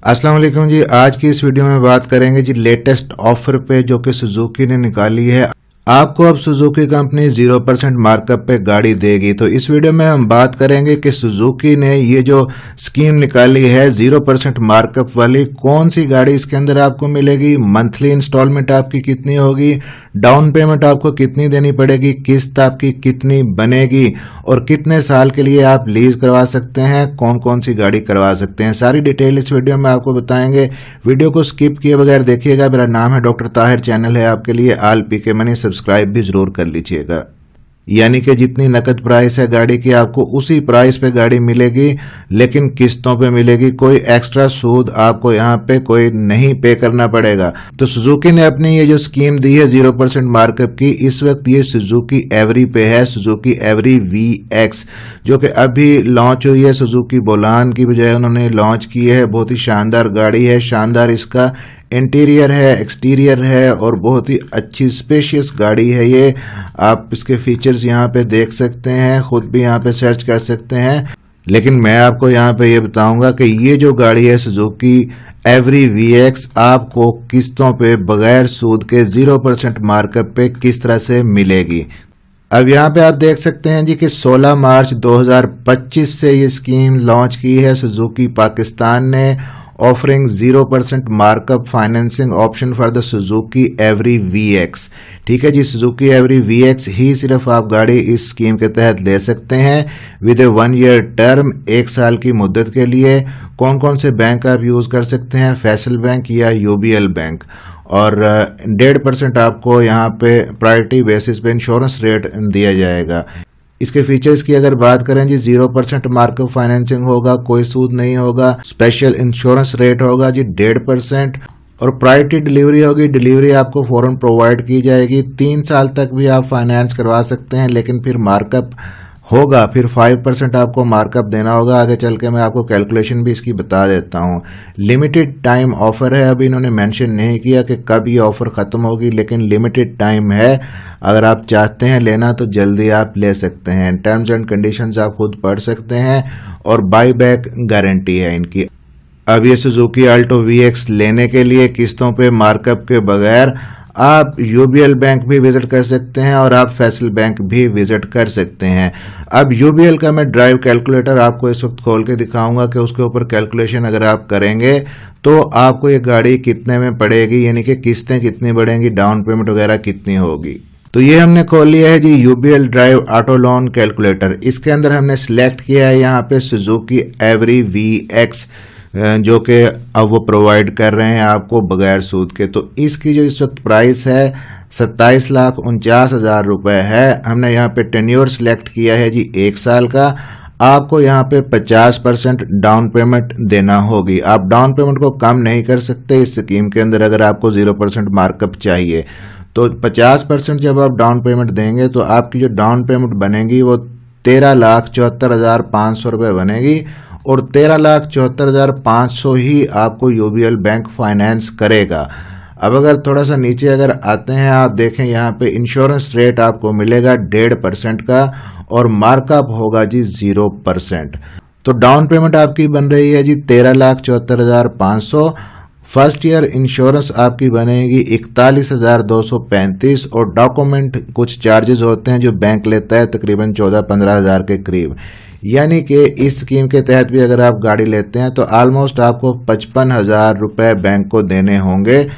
अस्सलाम वालेकुम जी। आज की इस वीडियो में बात करेंगे जी लेटेस्ट ऑफर पे जो कि सुजुकी ने निकाली है। आपको अब सुजुकी कंपनी 0% मार्कअप पे गाड़ी देगी। तो इस वीडियो में हम बात करेंगे कि सुजुकी ने ये जो स्कीम निकाली है 0% मार्कअप वाली, कौन सी गाड़ी इसके अंदर आपको मिलेगी, मंथली इंस्टॉलमेंट आपकी कितनी होगी, डाउन पेमेंट आपको कितनी देनी पड़ेगी, किस्त आपकी कितनी बनेगी और कितने साल के लिए आप लीज करवा सकते हैं, कौन कौन सी गाड़ी करवा सकते हैं, सारी डिटेल इस वीडियो में आपको बताएंगे। वीडियो को स्किप किए बगैर देखिएगा। मेरा नाम है डॉक्टर ताहिर, चैनल है आपके लिए आल पीके मनी, सब्सक्राइब भी जरूर कर लीजिएगा। यानी कि जितनी नकद प्राइस है गाड़ी की आपको उसी प्राइस पे गाड़ी मिलेगी, लेकिन किस्तों पे मिलेगी। कोई एक्स्ट्रा सूद आपको यहाँ पे कोई नहीं पे करना पड़ेगा। तो सुजुकी ने अपनी ये जो स्कीम दी है 0% मार्कअप की, इस वक्त ये सुजुकी एवरी पे है, सुजुकी एवरी VX, जो कि अभी लॉन्च हुई है। सुजुकी बोलान की बजाय उन्होंने लॉन्च की है। बहुत ही शानदार गाड़ी है, शानदार इसका इंटीरियर है, एक्सटीरियर है और बहुत ही अच्छी स्पेशियस गाड़ी है ये। आप इसके फीचर्स यहाँ पे देख सकते हैं, खुद भी यहाँ पे सर्च कर सकते हैं। लेकिन मैं आपको यहाँ पे ये बताऊंगा कि ये जो गाड़ी है सुजुकी एवरी VX आपको किस्तों पे बगैर सूद के 0% मार्कअप पे किस तरह से मिलेगी। अब यहाँ पे आप देख सकते हैं जी कि 16 मार्च 2025 से ये स्कीम लॉन्च की है सुजुकी पाकिस्तान ने, offering 0% markup financing option for the Suzuki every VX। ठीक है जी, सुजुकी एवरी VX ही सिर्फ आप गाड़ी इस स्कीम के तहत ले सकते हैं विद ए 1 ईयर टर्म, 1 साल की मुद्दत के लिए। कौन कौन से बैंक आप यूज कर सकते हैं, फैसल बैंक या UBL बैंक, और 1.5% आपको यहाँ पे प्रायोरिटी बेसिस पे इंश्योरेंस रेट दिया जाएगा। इसके फीचर्स की अगर बात करें जी, 0% मार्कअप फाइनेंसिंग होगा, कोई सूद नहीं होगा, स्पेशल इंश्योरेंस रेट होगा जी 1.5%, और प्रायोरिटी डिलीवरी होगी। डिलीवरी आपको फौरन प्रोवाइड की जाएगी। 3 साल तक भी आप फाइनेंस करवा सकते हैं, लेकिन फिर मार्कअप होगा, फिर 5% आपको मार्कअप देना होगा। आगे चल के मैं आपको कैलकुलेशन भी इसकी बता देता हूँ। लिमिटेड टाइम ऑफर है, अभी इन्होंने मेंशन नहीं किया कि कब ये ऑफर ख़त्म होगी, लेकिन लिमिटेड टाइम है। अगर आप चाहते हैं लेना तो जल्दी आप ले सकते हैं। टर्म्स एंड कंडीशंस आप खुद पढ़ सकते हैं और बाई बैक गारंटी है इनकी। अब ये सुजुकी अल्टो VX लेने के लिए किस्तों पे मार्कअप के बगैर आप UBL बैंक भी विजिट कर सकते हैं और आप फैसल बैंक भी विजिट कर सकते हैं। अब UBL का मैं ड्राइव कैलकुलेटर आपको इस वक्त खोल के दिखाऊंगा कि उसके ऊपर कैलकुलेशन अगर आप करेंगे तो आपको ये गाड़ी कितने में पड़ेगी, यानी कि किस्तें कितनी बढ़ेंगी, डाउन पेमेंट वगैरह कितनी होगी। तो ये हमने खोल लिया है जी UBL drive auto loan calculator. इसके अंदर हमने सिलेक्ट किया है यहाँ पे सुजुकी एवरी VX, जो कि अब वो प्रोवाइड कर रहे हैं आपको बगैर सूद के। तो इसकी जो इस वक्त प्राइस है 27,49,000 रुपये है। हमने यहाँ पे टेन्योर सिलेक्ट किया है जी 1 साल का। आपको यहाँ पे 50% डाउन पेमेंट देना होगी। आप डाउन पेमेंट को कम नहीं कर सकते इस स्कीम के अंदर। अगर आपको 0% मार्कअप चाहिए तो 50% जब आप डाउन पेमेंट देंगे तो आपकी जो डाउन पेमेंट बनेगी वो 13,74,500 रुपये बनेगी, और 13,74,500 ही आपको UBL बैंक फाइनेंस करेगा। अब अगर थोड़ा सा नीचे अगर आते हैं, आप देखें यहाँ पे इंश्योरेंस रेट आपको मिलेगा 1.5% का और मार्कअप होगा जी 0%। तो डाउन पेमेंट आपकी बन रही है जी 13,74,500। फर्स्ट ईयर इंश्योरेंस आपकी बनेगी 41,235, और डॉक्यूमेंट कुछ चार्जेस होते हैं जो बैंक लेता है तकरीबन 14-15 हज़ार के करीब। यानी कि इस स्कीम के तहत भी अगर आप गाड़ी लेते हैं तो ऑलमोस्ट आपको 55,000 रुपये बैंक को देने होंगे।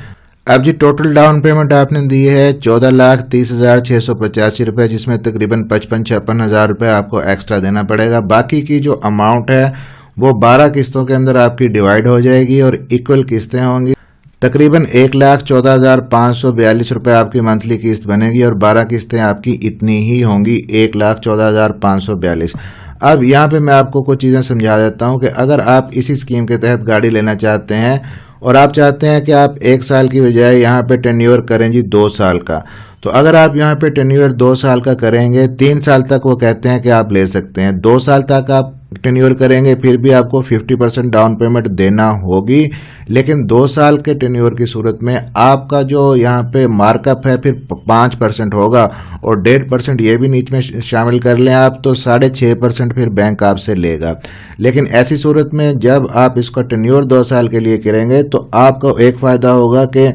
अब जी टोटल डाउन पेमेंट आपने दी है 14,30,685 रुपये, जिसमें तकरीबन 55-56 हज़ार रुपये आपको एक्स्ट्रा देना पड़ेगा। बाकी की जो अमाउंट है वो 12 किस्तों के अंदर आपकी डिवाइड हो जाएगी और इक्वल किस्तें होंगी। तकरीबन 1,14,542 रुपये आपकी मंथली किस्त बनेगी और 12 किस्तें आपकी इतनी ही होंगी, 1,14,542। अब यहाँ पे मैं आपको कुछ चीज़ें समझा देता हूँ कि अगर आप इसी स्कीम के तहत गाड़ी लेना चाहते हैं और आप चाहते हैं कि आप 1 साल की बजाय यहाँ पे टेन्योर करें जी 2 साल का, तो अगर आप यहाँ पे टेन्योर 2 साल का करेंगे, 3 साल तक वो कहते हैं कि आप ले सकते हैं। 2 साल तक आप टेन्योर करेंगे फिर भी आपको 50% डाउन पेमेंट देना होगी, लेकिन 2 साल के टेन्योर की सूरत में आपका जो यहाँ पे मार्कअप है फिर 5% होगा, और 1.5% ये भी नीचे में शामिल कर लें आप, तो 6.5% फिर बैंक आपसे लेगा। लेकिन ऐसी सूरत में जब आप इसका टेन्योर 2 साल के लिए करेंगे तो आपको एक फ़ायदा होगा कि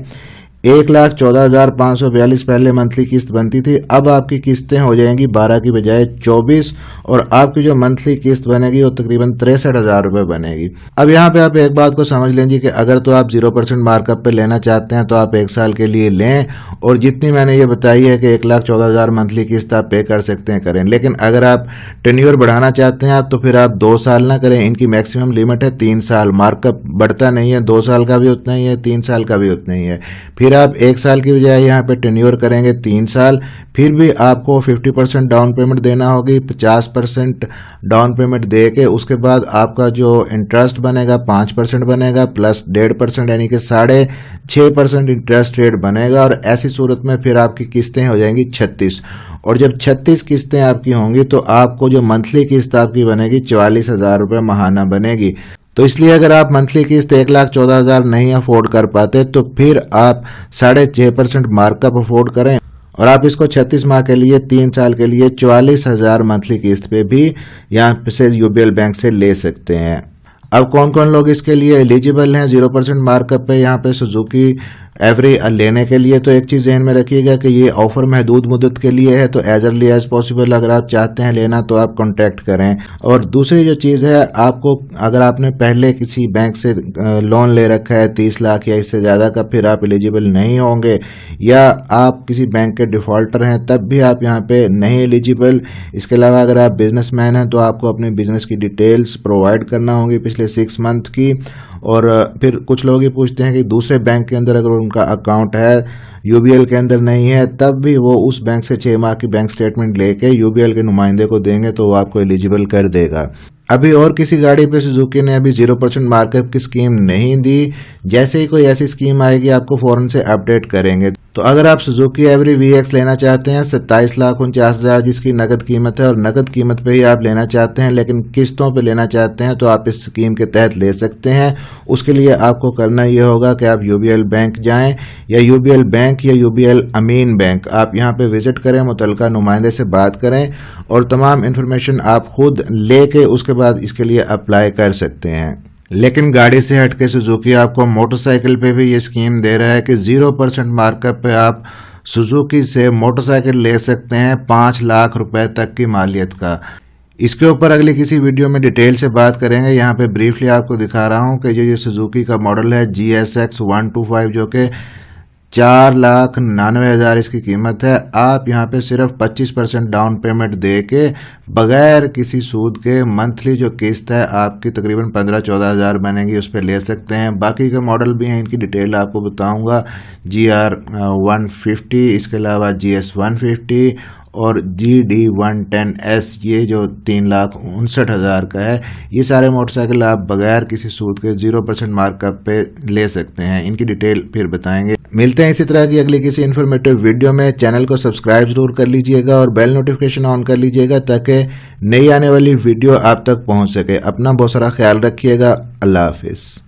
1,14,542 पहले मंथली किस्त बनती थी, अब आपकी किस्तें हो जाएंगी 12 की बजाय 24, और आपकी जो मंथली किस्त बनेगी वो तकरीबन 63,000 रुपये बनेगी। अब यहाँ पे आप एक बात को समझ लीजिए कि अगर तो आप 0% मार्कअप पे लेना चाहते हैं तो आप 1 साल के लिए लें, और जितनी मैंने ये बताई है कि 1,14,000 मंथली किस्त आप पे कर सकते हैं, करें। लेकिन अगर आप टेन्योर बढ़ाना चाहते हैं तो फिर आप 2 साल ना करें, इनकी मैक्सिमम लिमिट है 3 साल, मार्कअप बढ़ता नहीं है, 2 साल का भी उतना ही है, 3 साल का भी उतना ही है। फिर आप 1 साल की बजाय यहाँ पे टेन्योर करेंगे 3 साल, फिर भी आपको 50% डाउन पेमेंट देना होगी। 50% डाउन पेमेंट दे के उसके बाद आपका जो इंटरेस्ट बनेगा 5% बनेगा, प्लस 1.5% यानी कि 6.5% इंटरेस्ट रेट बनेगा, और ऐसी सूरत में फिर आपकी किस्तें हो जाएंगी 36, और जब 36 किस्तें आपकी होंगी तो आपको जो मंथली किस्त आपकी बनेगी 44,000 रुपये माहाना बनेगी। तो इसलिए अगर आप मंथली किस्त 1,14,000 नहीं अफोर्ड कर पाते तो फिर आप 6.5% मार्कअप अफोर्ड करें, और आप इसको 36 माह के लिए 3 साल के लिए 44,000 मंथली किस्त पे भी यहाँ से यूबीएल बैंक से ले सकते हैं। अब कौन कौन लोग इसके लिए एलिजिबल हैं 0% मार्कअप पे यहाँ पे सुजुकी एवरी लेने के लिए? तो एक चीज़ ध्यान में रखिएगा कि ये ऑफर महदूद मुद्दत के लिए है, तो एज अर्ली एज पॉसिबल अगर आप चाहते हैं लेना तो आप कांटेक्ट करें। और दूसरी जो चीज़ है, आपको अगर आपने पहले किसी बैंक से लोन ले रखा है 30 लाख या इससे ज़्यादा का, फिर आप एलिजिबल नहीं होंगे, या आप किसी बैंक के डिफ़ॉल्टर हैं तब भी आप यहाँ पे नहीं एलिजिबल। इसके अलावा अगर आप बिजनेसमैन हैं तो आपको अपने बिजनेस की डिटेल्स प्रोवाइड करना होगी पिछले 6 मंथ की। और फिर कुछ लोग ये पूछते हैं कि दूसरे बैंक के अंदर अगर उनका अकाउंट है, यूबीएल के अंदर नहीं है, तब भी वो उस बैंक से 6 माह की बैंक स्टेटमेंट लेके यूबीएल के नुमाइंदे को देंगे तो वो आपको एलिजिबल कर देगा। अभी और किसी गाड़ी पे सुजुकी ने अभी 0% मार्कअप की स्कीम नहीं दी। जैसे ही कोई ऐसी स्कीम आएगी आपको फौरन से अपडेट करेंगे। तो अगर आप सुजुकी एवरी VX लेना चाहते हैं 27,49,000 जिसकी नकद कीमत है, और नकद कीमत पे ही आप लेना चाहते हैं लेकिन किस्तों पे लेना चाहते हैं, तो आप इस स्कीम के तहत ले सकते हैं। उसके लिए आपको करना ये होगा कि आप यूबीएल बैंक जाएं, या यूबीएल बैंक या यूबीएल अमीन बैंक, आप यहाँ पे विजिट करें, मुतलका नुमाइंदे से बात करें, और तमाम इन्फॉर्मेशन आप खुद लेके उसके बाद इसके लिए अप्लाई कर सकते हैं। लेकिन गाड़ी से हटके सुजुकी आपको मोटरसाइकिल पे भी ये स्कीम दे रहा है कि 0% मार्कअप पे आप सुजुकी से मोटरसाइकिल ले सकते हैं 5 लाख रुपए तक की मालियत का। इसके ऊपर अगली किसी वीडियो में डिटेल से बात करेंगे। यहाँ पे ब्रीफली आपको दिखा रहा हूँ कि जो ये सुजुकी का मॉडल है GSX 125 जो कि 4,99,000 इसकी कीमत है, आप यहाँ पे सिर्फ 25% डाउन पेमेंट दे के बगैर किसी सूद के मंथली जो किस्त है आपकी तकरीबन 15-14,000 बनेगी, उस पर ले सकते हैं। बाकी के मॉडल भी हैं, इनकी डिटेल आपको बताऊंगा। GR 150, इसके अलावा GS 150 और GD 110S, ये जो 3,59,000 का है, ये सारे मोटरसाइकिल आप बगैर किसी सूद के 0% मार्कअप पे ले सकते हैं। इनकी डिटेल फिर बताएंगे। मिलते हैं इसी तरह की अगली किसी इन्फॉर्मेटिव वीडियो में। चैनल को सब्सक्राइब जरूर कर लीजिएगा और बेल नोटिफिकेशन ऑन कर लीजिएगा ताकि नई आने वाली वीडियो आप तक पहुंच सके। अपना बहुत सारा ख्याल रखिएगा। अल्लाह हाफिज़।